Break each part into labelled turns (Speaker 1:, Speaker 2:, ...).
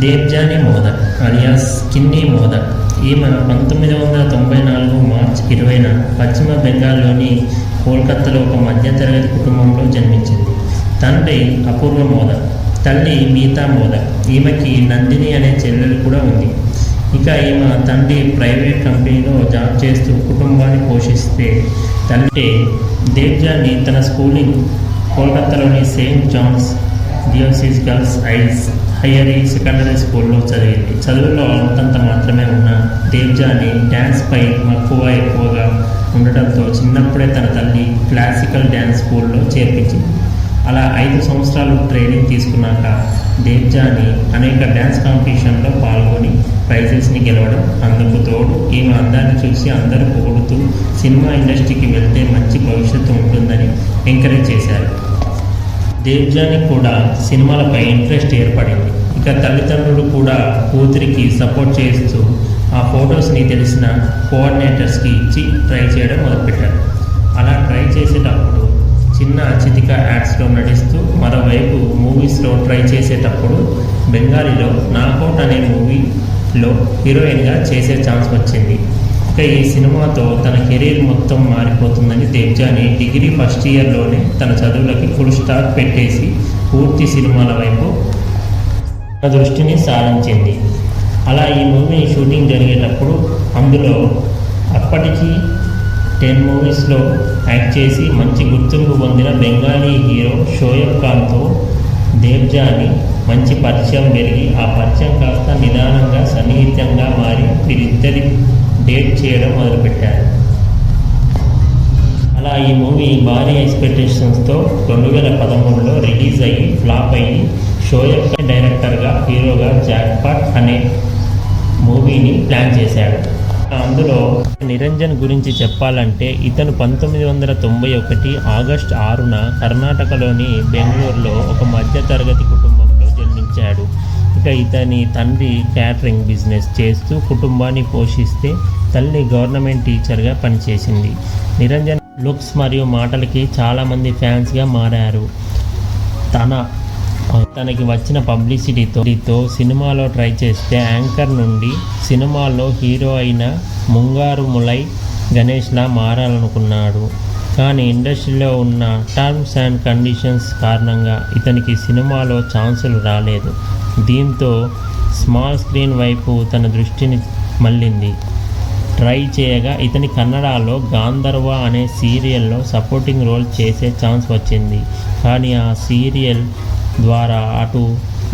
Speaker 1: Debjani modak alias Kinney modak. ఈమె 1994 మార్చి 20న పశ్చిమ బెంగాల్లోని కోల్కతాలో ఒక మధ్యతరగతి కుటుంబంలో జన్మించింది. తండ్రి అపూర్వ మోదక్, తల్లి మీతా మోదక్. ఈమెకి నందిని అనే చెల్లెలు కూడా ఉంది. ఇక ఈమె తండ్రి ప్రైవేట్ కంపెనీలో జాబ్ చేస్తూ కుటుంబాన్ని పోషిస్తే తండ్రి దేవ్జానీ తన స్కూలింగ్ కోల్కతాలోని Saint John's diocese girls higher secondary స్కూల్లో చదివింది. చదువులో అంతంత మాత్రమే ఉన్న దేవ్జానీ డ్యాన్స్పై మక్కువ ఎక్కువగా ఉండటంతో చిన్నప్పుడే తన తల్లి క్లాసికల్ డ్యాన్స్ స్కూల్లో చేర్పించింది. అలా 5 సంవత్సరాలు ట్రైనింగ్ తీసుకున్నాక దేవ్జానీ అనేక డ్యాన్స్ కాంపిటీషన్లో పాల్గొని ప్రైజెస్ని గెలవడం, అందుకు తోడు ఈమె అందాన్ని చూసి అందరూ పొగుడుతూ సినిమా ఇండస్ట్రీకి వెళ్తే మంచి భవిష్యత్తు ఉంటుందని ఎంకరేజ్ చేశారు. దేవ్జానీ కూడా సినిమాలపై ఇంట్రెస్ట్ ఏర్పడింది. ఇక తల్లిదండ్రులు కూడా కూతురికి సపోర్ట్ చేస్తూ ఆ ఫొటోస్ని తెలిసిన కోఆర్డినేటర్స్కి ఇచ్చి ట్రై చేయడం మొదలుపెట్టారు. అలా ట్రై చేసేటప్పుడు చిన్న చితిక యాడ్స్లో నటిస్తూ, మరోవైపు మూవీస్లో ట్రై చేసేటప్పుడు బెంగాలీలో నాకౌట్ అనే మూవీలో హీరోయిన్గా చేసే ఛాన్స్ వచ్చింది. ఇక ఈ సినిమాతో తన కెరీర్ మొత్తం మారిపోతుందని దేవ్జానీ డిగ్రీ ఫస్ట్ ఇయర్లోనే తన చదువులకి ఫుల్ స్టాప్ పెట్టేసి పూర్తి సినిమాల వైపు తన దృష్టిని సారించింది. అలా ఈ మూవీ షూటింగ్ జరిగేటప్పుడు అందులో అప్పటికి 10 మూవీస్లో యాక్ట్ చేసి మంచి గుర్తింపు పొందిన బెంగాలీ హీరో షోయబ్ ఖాన్తో దేవ్జానీ మంచి పరిచయం పెరిగి ఆ పరిచయం కాస్త నిదానంగా సన్నిహితంగా మారి వీరిద్దరి డేట్ చేయడం మొదలుపెట్టారు. అలా ఈ మూవీ భారీ ఎక్స్పెక్టేషన్స్తో 2013లో రిలీజ్ అయ్యి ఫ్లాప్ అయ్యి షోయబ్ ఖాన్ డైరెక్టర్గా హీరోగా జాక్పాట్ అనే మూవీని ప్లాన్ చేశాడు. అందులో నిరంజన్ గురించి చెప్పాలంటే ఇతను 1991 ఆగస్టు 6న కర్ణాటకలోని బెంగళూరులో ఒక మధ్యతరగతి కుటుంబంలో జన్మించాడు. ఇక ఇతని తండ్రి క్యాటరింగ్ బిజినెస్ చేస్తూ కుటుంబాన్ని పోషిస్తే తల్లి గవర్నమెంట్ టీచర్గా పనిచేసింది. నిరంజన్ లుక్స్ మరియు మాటలకి చాలామంది ఫ్యాన్స్గా మారారు. తనకి వచ్చిన పబ్లిసిటీతో సినిమాలో ట్రై చేస్తే యాంకర్ నుండి సినిమాలో హీరో అయిన ముంగారు ములై గణేష్లా మారాలనుకున్నాడు. కానీ ఇండస్ట్రీలో ఉన్న టర్మ్స్ అండ్ కండిషన్స్ కారణంగా ఇతనికి సినిమాలో ఛాన్సులు రాలేదు. దీంతో స్మాల్ స్క్రీన్ వైపు తన దృష్టిని మళ్ళింది. ట్రై చేయగా ఇతని కన్నడలో గాంధర్వ అనే సీరియల్లో సపోర్టింగ్ రోల్ చేసే ఛాన్స్ వచ్చింది. కానీ ఆ సీరియల్ ద్వారా అటు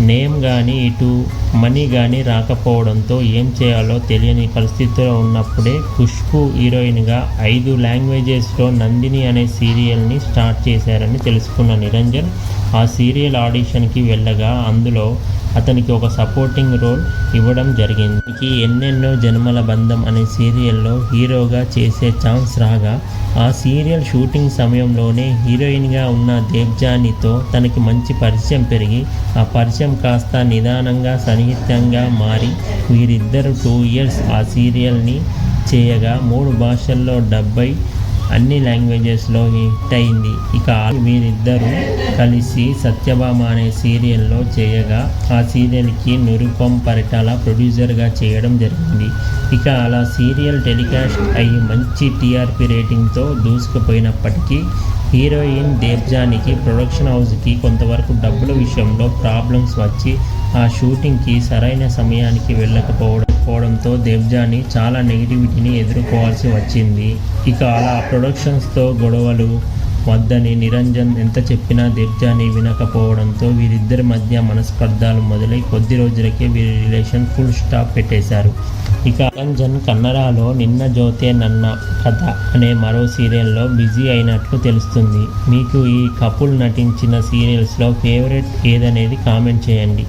Speaker 1: నేమ్ కానీ ఇటు మనీ కానీ రాకపోవడంతో ఏం చేయాలో తెలియని పరిస్థితిలో ఉన్నప్పుడే ఖుష్బూ హీరోయిన్గా 5 లాంగ్వేజెస్లో నందిని అనే సీరియల్ని స్టార్ట్ చేశారని తెలుసుకున్న నిరంజన్ ఆ సీరియల్ ఆడిషన్కి వెళ్ళగా అందులో అతనికి ఒక సపోర్టింగ్ రోల్ ఇవ్వడం జరిగింది. ఎన్నెన్నో జన్మల బంధం అనే సీరియల్లో హీరోగా చేసే ఛాన్స్ రాగా ఆ సీరియల్ షూటింగ్ సమయంలోనే హీరోయిన్గా ఉన్న దేవ్జానీతో తనకి మంచి పరిచయం పెరిగి ఆ పరిచయం కాస్త నిదానంగా సన్నిహితంగా మారి వీరిద్దరు 2 ఇయర్స్ ఆ సీరియల్ని చేయగా 3 భాషల్లో డబ్ అయి అన్ని లాంగ్వేజెస్లో హిట్ అయింది. ఇక వీరిద్దరూ కలిసి సత్యభామ అనే సీరియల్లో చేయగా ఆ సీరియల్కి నిరుపం పరిటాల ప్రొడ్యూసర్గా చేయడం జరిగింది. ఇక అలా సీరియల్ టెలికాస్ట్ అయ్యి మంచి టీఆర్పీ రేటింగ్తో దూసుకుపోయినప్పటికీ హీరోయిన్ దేవ్జానీకి ప్రొడక్షన్ హౌస్కి కొంతవరకు డబ్బుల విషయంలో ప్రాబ్లమ్స్ వచ్చి ఆ షూటింగ్కి సరైన సమయానికి వెళ్ళకపోవడంతో దేవ్జానీ చాలా నెగిటివిటీని ఎదుర్కోవాల్సి వచ్చింది. ఇక అలా ప్రొడక్షన్స్తో గొడవలు వద్దని నిరంజన్ ఎంత చెప్పినా దేవ్జానీ వినకపోవడంతో వీరిద్దరి మధ్య మనస్పర్ధాలు మొదలై కొద్ది రోజులకే వీరి రిలేషన్ ఫుల్ స్టాప్ పెట్టేశారు. ఇక నిరంజన్ కన్నడలో నిన్న జోతే నన్న కథ అనే మరో సీరియల్లో బిజీ అయినట్లు తెలుస్తుంది. మీకు ఈ కపుల్ నటించిన సీరియల్స్లో ఫేవరెట్ ఏదనేది కామెంట్ చేయండి.